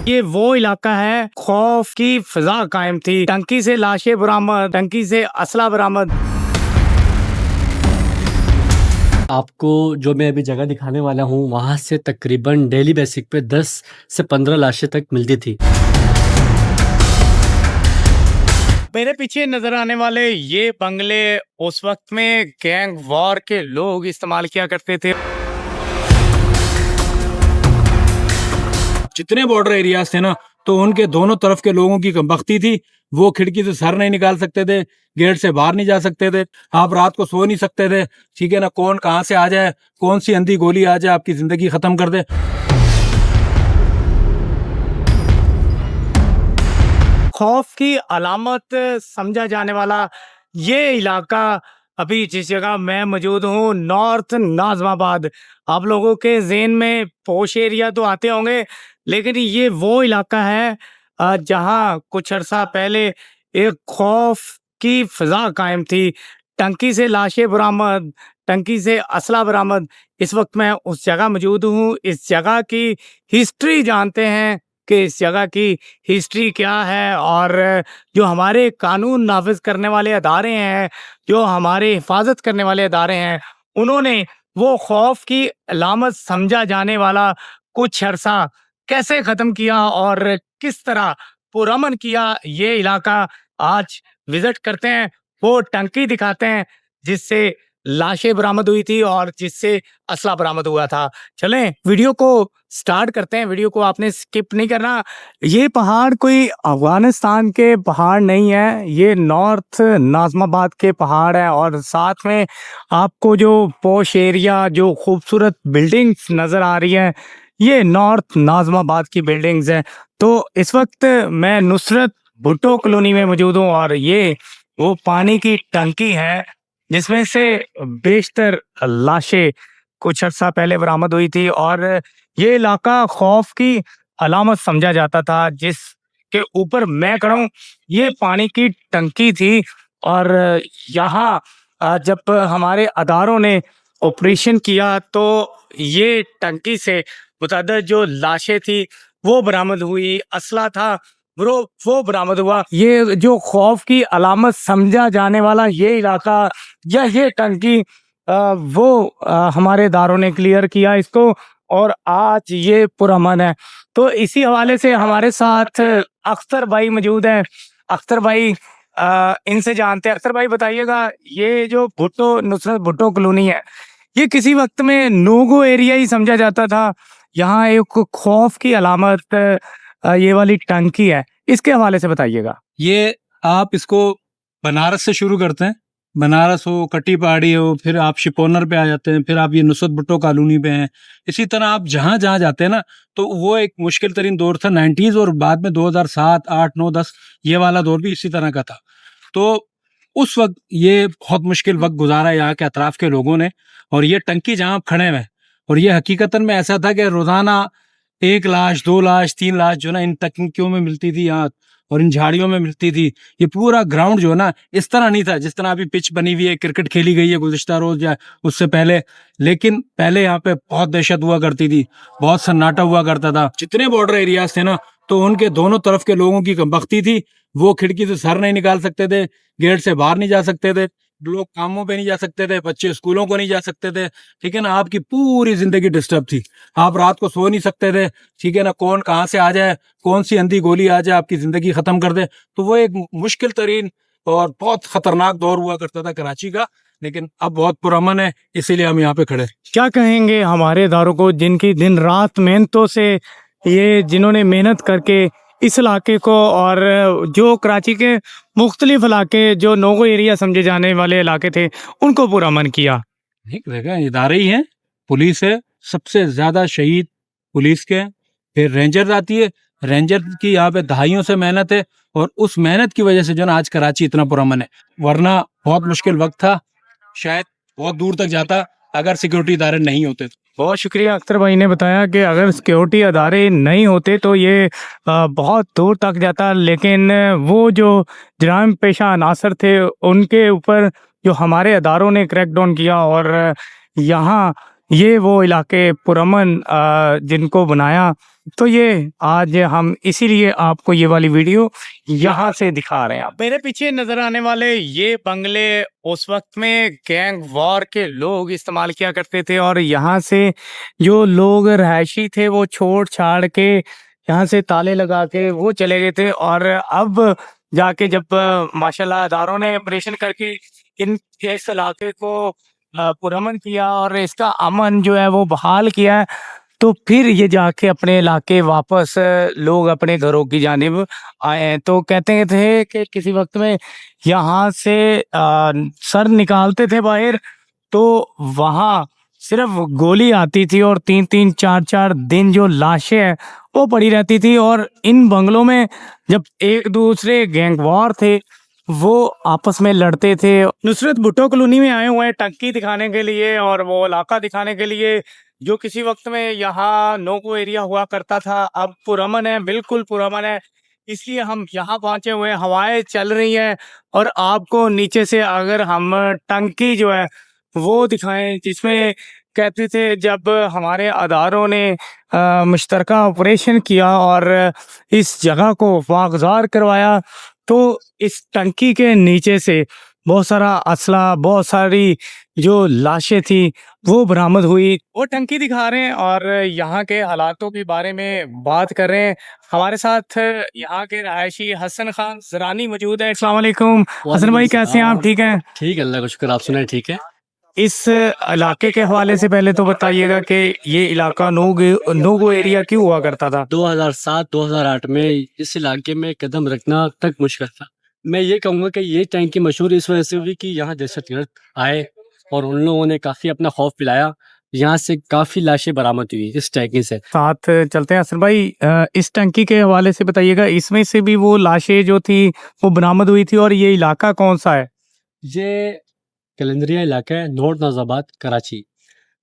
ये वो इलाका है, खौफ की फिजा कायम थी। टंकी से लाशें बरामद, टंकी से असला बरामद। आपको जो मैं अभी जगह दिखाने वाला हूँ, वहाँ से तकरीबन डेली बेसिक पे 10 से 15 लाशें तक मिलती थी। मेरे पीछे नजर आने वाले ये बंगले उस वक्त में गैंग वॉर के लोग इस्तेमाल किया करते थे। जितने बॉर्डर एरियाज थे ना, तो उनके दोनों तरफ के लोगों की कमबख्ती थी। वो खिड़की से सर नहीं निकाल सकते थे, गेट से बाहर नहीं जा सकते थे, आप रात को सो नहीं सकते थे। ठीक है ना, कौन कहाँ से आ जाए, कौन सी अंधी गोली आ जाए, आपकी जिंदगी खत्म कर दे। खौफ की अलामत समझा जाने वाला ये इलाका, अभी जिस जगह मैं मौजूद हूँ, नॉर्थ नाज़िमाबाद। आप लोगों के ज़हन में पोश एरिया तो आते होंगे, लेकिन ये वो इलाका है जहाँ कुछ अर्सा पहले एक खौफ की फिजा कायम थी। टंकी से लाशें बरामद, टंकी से असला बरामद। इस वक्त मैं उस जगह मौजूद हूँ। इस जगह की हिस्ट्री जानते हैं कि इस जगह की हिस्ट्री क्या है, और जो हमारे कानून नाफिज करने वाले अदारे हैं, जो हमारे हिफाजत करने वाले अदारे हैं, उन्होंने वो खौफ की अलामत समझा जाने वाला कुछ अरसा कैसे ख़त्म किया और किस तरह पुरअमन किया। ये इलाका आज विजिट करते हैं, वो टंकी दिखाते हैं जिससे लाशें बरामद हुई थी और जिससे असला बरामद हुआ था। चलें वीडियो को स्टार्ट करते हैं। वीडियो को आपने स्किप नहीं करना। ये पहाड़ कोई अफगानिस्तान के पहाड़ नहीं है, ये नॉर्थ नाज़िमाबाद के पहाड़ है। और साथ में आपको जो पॉश एरिया, जो खूबसूरत बिल्डिंग्स नज़र आ रही हैं, ये नॉर्थ नाज़िमाबाद की बिल्डिंग्स हैं। तो इस वक्त मैं नुसरत भुट्टो कॉलोनी में मौजूद हूँ और ये वो पानी की टंकी है जिसमें से बेशतर लाशें कुछ अर्सा पहले बरामद हुई थी। और ये इलाका खौफ की अलामत समझा जाता था। जिसके ऊपर मैं खड़ा हूँ, ये पानी की टंकी थी। और यहाँ जब हमारे अदारों ने ऑपरेशन किया तो ये टंकी से मुतअद्दिद जो लाशें थी वो बरामद हुई, असला था वो बरामद हुआ। ये जो खौफ की अलामत समझा जाने वाला ये इलाका या ये टंकी, हमारे इदारों ने क्लियर किया इसको और आज ये पुरअमन है। तो इसी हवाले से हमारे साथ अख्तर भाई मौजूद हैं। अख्तर भाई, इनसे जानते हैं। अख्तर भाई बताइएगा, ये जो नुसरत भुट्टो कॉलोनी है, ये किसी वक्त में नोगो एरिया ही समझा जाता था। यहाँ एक खौफ की अलामत ये वाली टंकी है, इसके हवाले से बताइएगा। ये आप इसको बनारस से शुरू करते हैं, बनारस हो, कट्टी पहाड़ी हो, फिर आप शिपोनर पे आ जाते हैं, फिर आप ये नुसरत भुट्टो कॉलोनी पे हैं। इसी तरह आप जहाँ जहाँ जाते हैं ना, तो वो एक मुश्किल तरीन दौर था 90s, और बाद में 2007, 8, 9, 10 ये वाला दौर भी इसी तरह का था। तो उस वक्त ये बहुत मुश्किल वक्त गुजारा यहाँ के अतराफ के लोगों ने। और ये टंकी जहाँ आप खड़े हुए, और ये हकीकतन में ऐसा था कि रोजाना 1 लाश, 2 लाश, 3 लाश जो ना इन टंकियों में मिलती थी यहाँ, और इन झाड़ियों में मिलती थी। ये पूरा ग्राउंड जो है ना, इस तरह नहीं था जिस तरह अभी पिच बनी हुई है, क्रिकेट खेली गई है गुज़िश्ता रोज या उससे पहले। लेकिन पहले यहाँ पे बहुत दहशत हुआ करती थी, बहुत सन्नाटा हुआ करता था। जितने बॉर्डर एरियाज थे ना, तो उनके दोनों तरफ के लोगों की कमबख्ती थी। वो खिड़की से सर नहीं निकाल सकते थे, गेट से बाहर नहीं जा सकते थे, लोग कामों पे नहीं जा सकते थे, बच्चे स्कूलों को नहीं जा सकते थे। ठीक है ना, आपकी पूरी जिंदगी डिस्टर्ब थी, आप रात को सो नहीं सकते थे। ठीक है ना, कौन कहाँ से आ जाए, कौन सी अंधी गोली आ जाए, आपकी जिंदगी खत्म कर दे। तो वो एक मुश्किल तरीन और बहुत खतरनाक दौर हुआ करता था कराची का। लेकिन अब बहुत पुरअमन है, इसीलिए हम यहाँ पे खड़े। क्या कहेंगे हमारे इदारों को, जिनकी दिन रात मेहनतों से जिन्होंने मेहनत करके इस इलाके को और जो कराची के मुख्तलिफ इलाके जो नोगो एरिया समझे जाने वाले इलाके थे, उनको पुरअमन किया। देखा, इदारे ही हैं, पुलिस है, सबसे ज्यादा शहीद पुलिस के हैं, फिर रेंजर आती है। रेंजर की यहाँ पे दहाइयों से मेहनत है, और उस मेहनत की वजह से जो ना आज कराची इतना पुरअमन है। वरना बहुत मुश्किल वक्त था, शायद बहुत दूर तक जाता अगर सिक्योरिटी इदारे नहीं होते तो। बहुत शुक्रिया। अख्तर भाई ने बताया कि अगर सिक्योरिटी अदारे नहीं होते तो ये बहुत दूर तक जाता। लेकिन वो जो जराइम पेशा अनासर थे, उनके ऊपर जो हमारे अदारों ने क्रैकडाउन किया और यहाँ ये वो इलाके पुरअमन जिनको बनाया, तो ये आज हम इसीलिए आपको ये वाली वीडियो यहाँ से दिखा रहे हैं। मेरे पीछे नजर आने वाले ये बंगले उस वक्त में गैंग वॉर के लोग इस्तेमाल किया करते थे, और यहाँ से जो लोग रहायशी थे वो छोड़ छाड़ के यहाँ से ताले लगा के वो चले गए थे। और अब जाके जब माशाल्लाह अदारों ने ऑपरेशन करके इस इलाके को पुरअमन किया और इसका अमन जो है वो बहाल किया है, तो फिर ये जाके अपने इलाके वापस लोग अपने घरों की जानिब आए हैं। तो कहते थे कि किसी वक्त में यहाँ से सर निकालते थे बाहर, तो वहाँ सिर्फ गोली आती थी और 3-3 4-4 दिन जो लाशें हैं वो पड़ी रहती थी। और इन बंगलों में जब एक दूसरे गैंग वॉर थे वो आपस में लड़ते थे। नुसरत भुट्टो कॉलोनी में आए हुए हैं टंकी दिखाने के लिए और वो इलाका दिखाने के लिए जो किसी वक्त में यहाँ नोको एरिया हुआ करता था, अब पुरअमन है, बिल्कुल पुरअमन है। इसलिए हम यहाँ पहुंचे हुए हैं, हवाएं चल रही हैं और आपको नीचे से अगर हम टंकी जो है वो दिखाएं जिसमें कहते थे जब हमारे अदारों ने मुश्तरका ऑपरेशन किया और इस जगह को वागजार करवाया, तो इस टंकी के नीचे से बहुत सारा असला, बहुत सारी जो लाशें थी वो बरामद हुई। वो टंकी दिखा रहे हैं और यहाँ के हालातों के बारे में बात कर रहे हैं। हमारे साथ यहाँ के रहायशी हसन खान ज़रानी मौजूद है। अस्सलाम वालेकुम हसन भाई, कैसे हैं आप? ठीक हैं? ठीक है, अल्लाह का शुक्र। आप सुनाए? ठीक है। इस इलाके के हवाले से पहले तो बताइएगा कि ये इलाका नोगो एरिया क्यों हुआ करता था? 2007-2008 में इस इलाके में कदम रखना तक मुश्किल था। मैं ये कहूँगा कि ये टैंकी मशहूर इस वजह से हुई कि यहाँ दहशतगर्द आए और उन लोगों ने काफ़ी अपना खौफ पिलाया। यहाँ से काफ़ी लाशें बरामद हुई इस टैंकी से। साथ चलते हैं हसन भाई, इस टंकी के हवाले से बताइएगा, इसमें से भी वो लाशें जो थी वो बरामद हुई थी, और ये इलाका कौन सा है? ये कलंदरिया इलाका है, नॉर्थ नाजाबाद, कराची।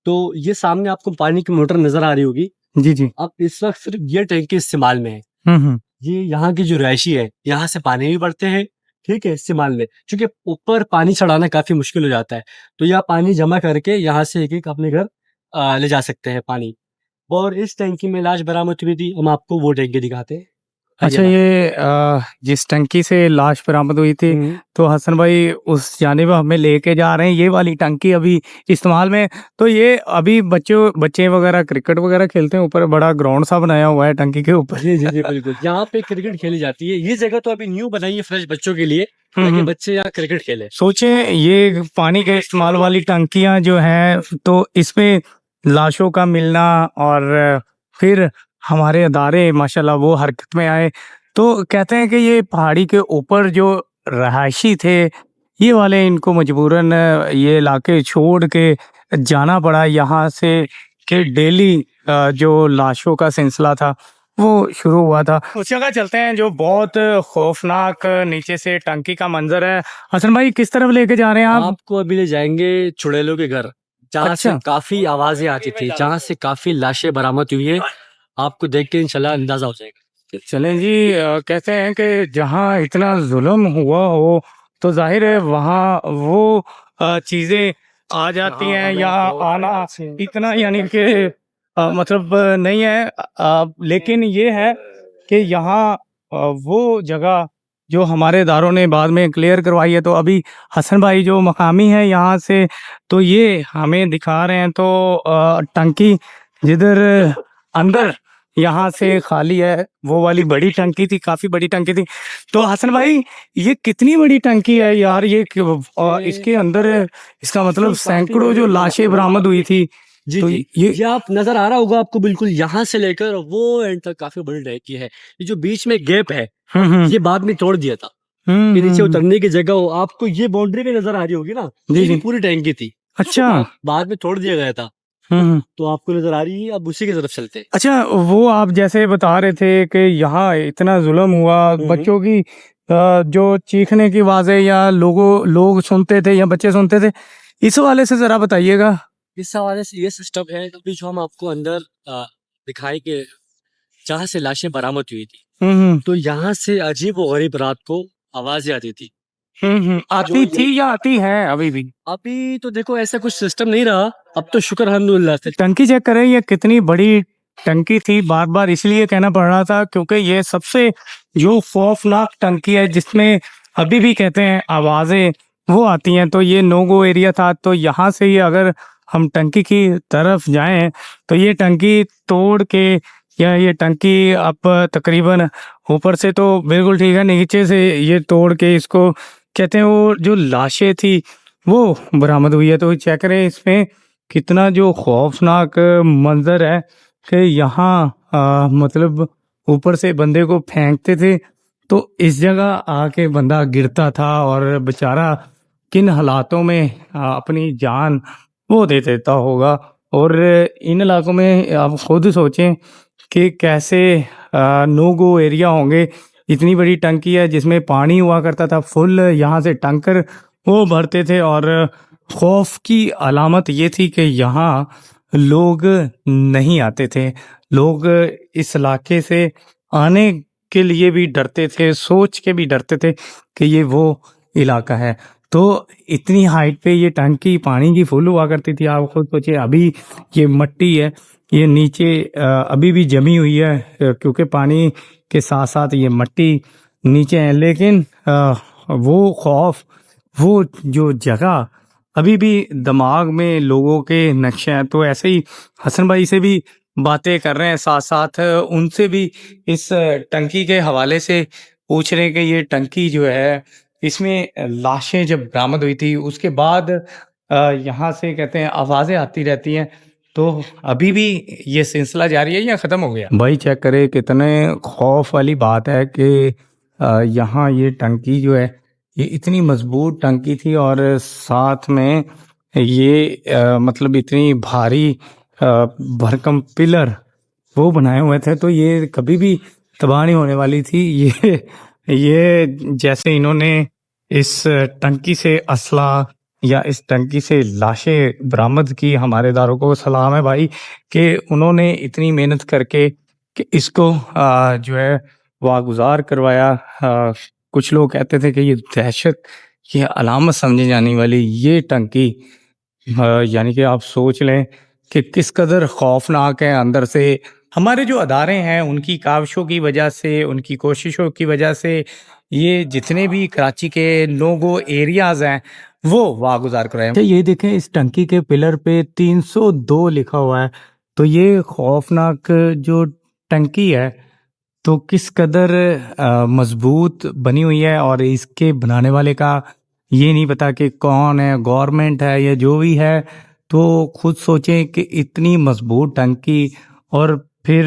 तो ये सामने आपको पानी की मोटर नज़र आ रही होगी। जी जी। अब इस वक्त सिर्फ ये टैंकी इस्तेमाल में है। हम्म। ये यहाँ की जो रहायशी है, यहाँ से पानी भी भरते हैं, ठीक है, इस्तेमाल में। क्योंकि ऊपर पानी चढ़ाना काफ़ी मुश्किल हो जाता है, तो यह पानी जमा करके यहाँ से एक-एक अपने घर ले जा सकते हैं पानी। और इस टैंकी में लाश बरामद हुई थी, हम आपको वो टैंकी दिखाते हैं। अच्छा, ये जिस टंकी से लाश बरामद हुई थी, तो हसन भाई उस जानिब हमें लेके जा रहे हैं। ये वाली टंकी अभी इस्तेमाल में, तो ये अभी बच्चे वगैरह क्रिकेट वगैरह खेलते हैं, ऊपर बड़ा ग्राउंड सा बनाया हुआ है टंकी के ऊपर। जी जी जी, बिल्कुल। यहाँ पे क्रिकेट खेली जाती है। ये जगह तो अभी न्यू बनाई है फ्रेश बच्चों के लिए, ताकि बच्चे यहाँ क्रिकेट खेले। सोचें ये पानी के इस्तेमाल वाली टंकियां जो हैं, तो इसमें लाशों का मिलना और फिर हमारे अदारे माशाल्लाह वो हरकत में आए। तो कहते हैं कि ये पहाड़ी के ऊपर जो रहायशी थे ये वाले, इनको मजबूरन ये इलाके छोड़ के जाना पड़ा यहाँ से, कि डेली जो लाशों का सिलसिला था वो शुरू हुआ था। उस जगह चलते हैं जो बहुत खौफनाक नीचे से टंकी का मंजर है। हसन भाई, किस तरफ लेके जा रहे हैं आप? आपको अभी ले जाएंगे चुड़ैलों के घर, जहाँ से अच्छा। काफी आवाजें आती थी, जहाँ से काफी लाशें बरामद हुई है। आपको देख के इंशाल्लाह अंदाजा हो जाएगा। चलें जी। कहते हैं कि जहाँ इतना जुल्म हुआ हो तो जाहिर है वहाँ वो चीज़ें आ जाती हैं, या आना इतना यानी कि मतलब नहीं है। लेकिन ये है कि यहाँ वो जगह जो हमारे इदारों ने बाद में क्लियर करवाई है, तो अभी हसन भाई जो मकामी है यहाँ से, तो ये हमें दिखा रहे हैं। तो टंकी जिधर अंदर यहाँ से खाली है, वो वाली बड़ी टंकी थी, काफी बड़ी टंकी थी। तो हसन भाई, ये कितनी बड़ी टंकी है यार? इसके अंदर इसका मतलब सैकड़ों जो लाशें बरामद हुई थी। जी तो जी, ये आप नजर आ रहा होगा आपको, बिल्कुल यहाँ से लेकर वो एंड तक काफी बड़ी टैंकी है। ये जो बीच में गैप है, ये बाद में तोड़ दिया था। ये नीचे उतरने की जगह हो, आपको ये बाउंड्री भी नजर आ रही होगी ना, जी ये जी। पूरी टैंकी थी। अच्छा। बाद में तोड़ दिया गया था, तो आपको नजर आ रही है। अब उसी की तरफ चलते हैं। अच्छा, वो आप जैसे बता रहे थे कि यहाँ इतना जुल्म हुआ, बच्चों की जो चीखने की आवाजें या लोग सुनते थे या बच्चे सुनते थे, इस हवाले से जरा बताइएगा। इस हवाले से ये सिस्टम है, अभी जो हम आपको अंदर दिखाई के जहाँ से लाशें बरामद हुई थी, तो यहाँ से अजीब व गरीब रात को आवाजें आती थी। आती थी या आती है अभी भी? अभी तो देखो ऐसा कुछ सिस्टम नहीं रहा, अब तो शुक्र अल्हम्दुलिल्लाह से। टंकी चेक करें, ये कितनी बड़ी टंकी थी। बार बार इसलिए कहना पड़ रहा था क्योंकि ये सबसे जो खौफनाक टंकी है जिसमें अभी भी कहते हैं आवाजें वो आती हैं। तो ये नो गो एरिया था। तो यहाँ से ही अगर हम टंकी की तरफ जाएं तो ये टंकी तोड़ के, या ये टंकी अब तकरीबन ऊपर से तो बिल्कुल ठीक है, नीचे से ये तोड़ के इसको कहते हैं वो जो लाशें थी वो बरामद हुई है। तो चेक करें इसमें कितना जो खौफनाक मंजर है कि यहाँ मतलब ऊपर से बंदे को फेंकते थे तो इस जगह आके बंदा गिरता था और बेचारा किन हालातों में अपनी जान वो दे देता होगा। और इन इलाकों में आप खुद सोचें कि कैसे नो गो एरिया होंगे। इतनी बड़ी टंकी है जिसमें पानी हुआ करता था फुल, यहाँ से टैंकर वो भरते थे। और खौफ की अलामत ये थी कि यहाँ लोग नहीं आते थे। लोग इस इलाके से आने के लिए भी डरते थे, सोच के भी डरते थे कि ये वो इलाका है। तो इतनी हाइट पे ये टंकी पानी की फुल हुआ करती थी। आप खुद सोचिए, अभी ये मट्टी है, ये नीचे अभी भी जमी हुई है क्योंकि पानी के साथ साथ ये मट्टी नीचे है। लेकिन वो खौफ, वो जो जगह अभी भी दिमाग में लोगों के नक्शे हैं। तो ऐसे ही हसन भाई से भी बातें कर रहे हैं, साथ साथ उनसे भी इस टंकी के हवाले से पूछ रहे हैं कि ये टंकी जो है इसमें लाशें जब बरामद हुई थी उसके बाद यहाँ से कहते हैं आवाज़ें आती रहती हैं। तो अभी भी ये सिलसिला जारी है या ख़त्म हो गया? भाई चेक करे, कितने खौफ वाली बात है कि यहाँ ये टंकी जो है ये इतनी मजबूत टंकी थी और साथ में ये मतलब इतनी भारी भरकम पिलर वो बनाए हुए थे। तो ये कभी भी तबाह नहीं होने वाली थी। ये जैसे इन्होंने इस टंकी से असला या इस टंकी से लाशें बरामद की, हमारे इदारों को सलाम है भाई कि उन्होंने इतनी मेहनत करके कि इसको जो है वागुजार करवाया। कुछ लोग कहते थे कि ये दहशत की अलामत समझी जाने वाली ये टंकी, यानी कि आप सोच लें कि किस कदर खौफनाक है अंदर से। हमारे जो अदारे हैं उनकी काविशों की वजह से, उनकी कोशिशों की वजह से ये जितने भी कराची के नो गो एरियाज हैं वो वागुजार कराए। अच्छा ये देखें, इस टंकी के पिलर पे 302 लिखा हुआ है। तो ये खौफनाक जो टंकी है तो किस कदर मजबूत बनी हुई है। और इसके बनाने वाले का ये नहीं पता कि कौन है, गवर्नमेंट है या जो भी है। तो खुद सोचें कि इतनी मजबूत टंकी और फिर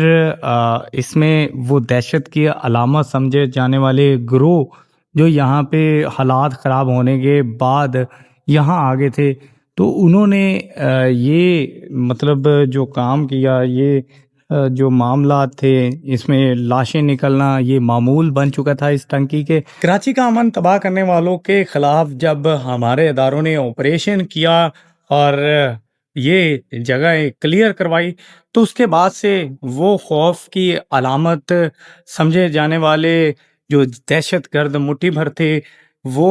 इसमें वो दहशत की अलामत समझे जाने वाले ग्रोह जो यहाँ पे हालात ख़राब होने के बाद यहाँ आ गए थे। तो उन्होंने ये मतलब जो काम किया, ये जो मामला थे इसमें लाशें निकलना ये मामूल बन चुका था इस टंकी के। कराची का अमन तबाह करने वालों के खिलाफ जब हमारे इदारों ने ऑपरेशन किया और ये जगह क्लियर करवाई तो उसके बाद से वो खौफ की अलामत समझे जाने वाले जो दहशतगर्द मुट्ठी भर थे वो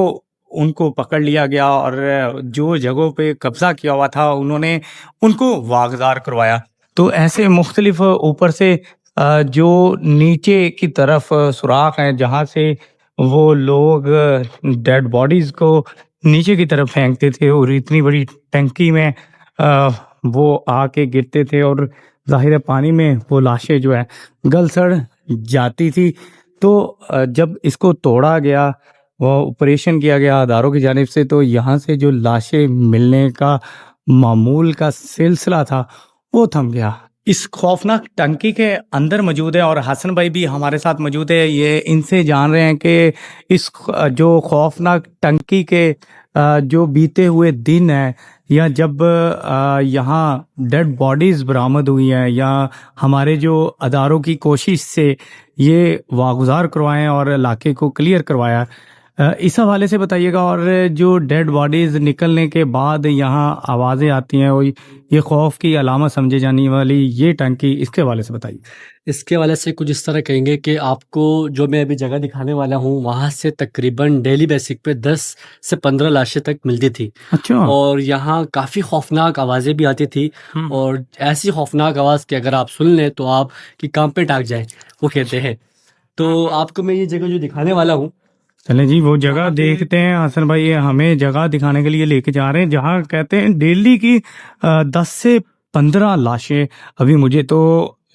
उनको पकड़ लिया गया और जो जगहों पे कब्जा किया हुआ था उन्होंने उनको वागजार करवाया। तो ऐसे मुख्तलिफ ऊपर से जो नीचे की तरफ सुराख हैं जहाँ से वो लोग डेड बॉडीज को नीचे की तरफ फेंकते थे और इतनी बड़ी टंकी में वो आके गिरते थे और जाहिर है पानी में वो लाशें जो है गल सड़ जाती थी। तो जब इसको तोड़ा गया, वो ऑपरेशन किया गया अदारों की जानिब से, तो यहाँ से जो लाशें मिलने का मामूल का सिलसिला था वो थम गया। इस खौफनाक टंकी के अंदर मौजूद है और हसन भाई भी हमारे साथ मौजूद है। ये इनसे जान रहे हैं कि इस जो खौफनाक टंकी के जो बीते हुए दिन है या जब यहाँ डेड बॉडीज़ बरामद हुई हैं या हमारे जो अदारों की कोशिश से ये वागुजार करवाएं और इलाके को क्लियर करवाया, इस हवाले से बताइएगा, और जो डेड बॉडीज निकलने के बाद यहाँ आवाज़ें आती हैं, वो ये खौफ की अलामत समझे जाने वाली ये टंकी, इसके हवाले से बताइए। इसके वाले से कुछ इस तरह कहेंगे कि आपको जो मैं अभी जगह दिखाने वाला हूँ, वहाँ से तकरीबन डेली बेसिक पे 10 से 15 लाशें तक मिलती थी। अच्छा। और यहाँ काफ़ी खौफनाक आवाज़ें भी आती थी, और ऐसी खौफनाक आवाज़ कि अगर आप सुन लें तो आप कि कान पे टाक जाए, वो कहते हैं। तो आपको मैं ये जगह जो दिखाने वाला हूँ, चलें जी, वो जगह देखते हैं। हसन भाई ये हमें जगह दिखाने के लिए लेके जा रहे हैं, जहाँ कहते हैं डेली की 10 से 15 लाशें। अभी मुझे तो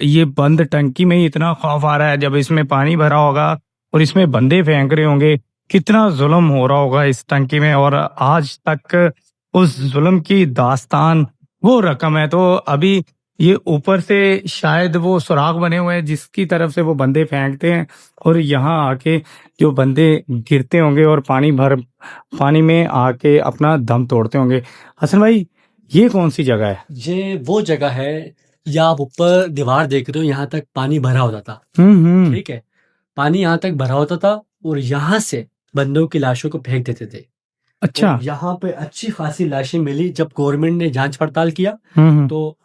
ये बंद टंकी में ही इतना खौफ आ रहा है, जब इसमें पानी भरा होगा और इसमें बंदे फेंक रहे होंगे, कितना जुल्म हो रहा होगा इस टंकी में, और आज तक उस जुल्म की दास्तान वो रकम है। तो अभी ये ऊपर से शायद वो सुराख बने हुए हैं जिसकी तरफ से वो बंदे फेंकते हैं, और यहाँ आके जो बंदे गिरते होंगे और पानी में आके अपना दम तोड़ते होंगे। हसन भाई ये कौन सी जगह है? ये वो जगह है, या आप ऊपर दीवार देख रहे हो, यहाँ तक पानी भरा होता था। हम्म। ठीक है, पानी यहाँ तक भरा होता था, और यहाँ से बंदों की लाशों को फेंक देते थे। अच्छा। और यहाँ पे अच्छी खासी लाशें मिली। जब गवर्नमेंट ने जांच पड़ताल किया, तो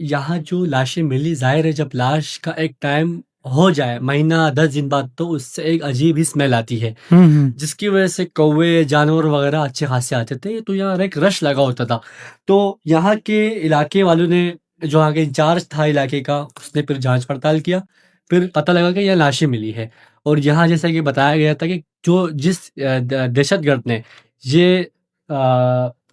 यहाँ जो लाशें मिली, जाहिर है जब लाश का एक टाइम हो जाए, महीना 10 दिन बाद, तो उससे एक अजीब ही स्मेल आती है, जिसकी वजह से कौवे जानवर वगैरह अच्छे खासे आते थे। तो यहाँ एक रश लगा होता था। तो यहाँ के इलाके वालों ने, जो यहाँ के इंचार्ज था इलाके का, उसने फिर जांच पड़ताल किया। फिर पता लगा कि यहाँ लाशें मिली है। और यहाँ जैसा कि बताया गया था कि जिस दहशतगर्द ने ये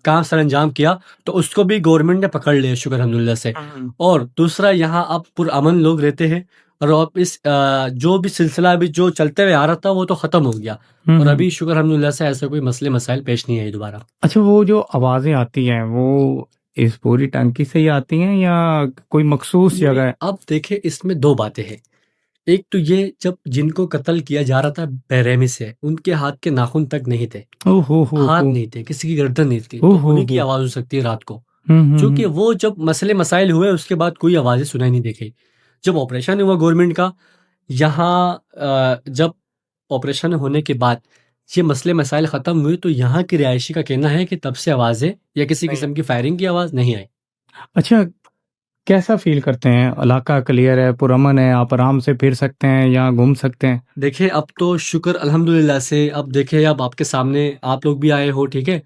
काम सर अंजाम किया, तो उसको भी गवर्नमेंट ने पकड़ लिया, शुक्र अल्हम्दुलिल्लाह से। और दूसरा, यहाँ अब पुरअमन लोग रहते हैं, और अब इस जो भी सिलसिला अभी जो चलते हुए आ रहा था, वो तो खत्म हो गया। और अभी शुक्र अल्हम्दुलिल्लाह से ऐसे कोई मसले मसाइल पेश नहीं आए दोबारा। अच्छा, वो जो आवाजें आती हैं वो इस पूरी टंकी से ही आती हैं या कोई मखसूस जगह है? अब देखे, इसमें दो बातें हैं। एक तो ये, जब जिनको कत्ल किया जा रहा था बेरहमी से, उनके हाथ के नाखून तक नहीं थे, हाथ नहीं थे, किसी की गर्दन नहीं थी, तो उन्हीं की आवाज हो सकती है रात को। क्योंकि वो जब मसले मसाइल हुए, उसके बाद कोई आवाजें सुनाई नहीं देखी। जब ऑपरेशन हुआ गवर्नमेंट का, यहाँ जब ऑपरेशन होने के बाद ये मसले मसाइल ख़त्म हुए, तो यहाँ की रिहायशी का कहना है कि तब से आवाज़ें या किसी किस्म की फायरिंग की आवाज़ नहीं आई। अच्छा, कैसा फील करते हैं? इलाका क्लियर है, पुरअमन है, आप आराम से फिर सकते हैं या घूम सकते हैं? देखिए, अब तो शुक्र अल्हम्दुलिल्लाह से, अब देखिए, अब आपके सामने आप लोग भी आए हो, ठीक है,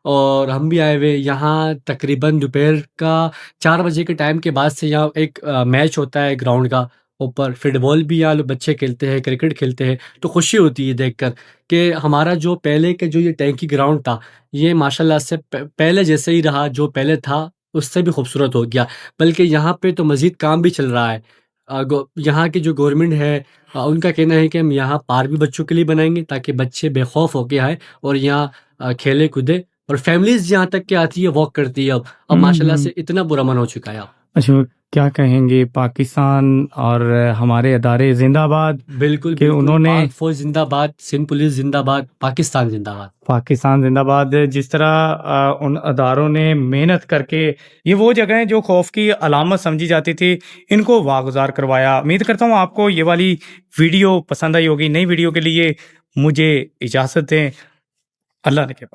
और हम भी आए हुए। यहाँ तकरीबन दोपहर का 4 बजे के टाइम के बाद से यहाँ एक मैच होता है ग्राउंड का ऊपर। फुटबॉल भी यहाँ लोग बच्चे खेलते हैं, क्रिकेट खेलते हैं। तो खुशी होती है देखकर कि हमारा जो पहले के जो ये टैंकी ग्राउंड था, ये माशाल्लाह से पहले जैसे ही रहा, जो पहले था उससे भी खूबसूरत हो गया। बल्कि यहाँ पे तो मज़ीद काम भी चल रहा है। यहाँ की जो गवर्नमेंट है, उनका कहना है कि हम यहाँ पार्क भी बच्चों के लिए बनाएंगे, ताकि बच्चे बेखौफ होके आए और यहाँ खेले कूदे। और फैमिलीज यहाँ तक के आती है, वॉक करती है। अब माशाल्लाह से इतना बुरा मन हो चुका है। अब अच्छा, क्या कहेंगे पाकिस्तान और हमारे अदारे जिंदाबाद बिल्कुल कि उन्होंने पाक फौज जिंदाबाद, सिंध पुलिस जिंदाबाद, पाकिस्तान जिंदाबाद। पाकिस्तान जिंदाबाद। जिस तरह उन अदारों ने मेहनत करके ये वो जगह है जो खौफ की अलामत समझी जाती थी, इनको वागुजार करवाया। उम्मीद करता हूँ आपको ये वाली वीडियो पसंद आई होगी। नई वीडियो के लिए मुझे इजाज़त दें। अल्लाह ने के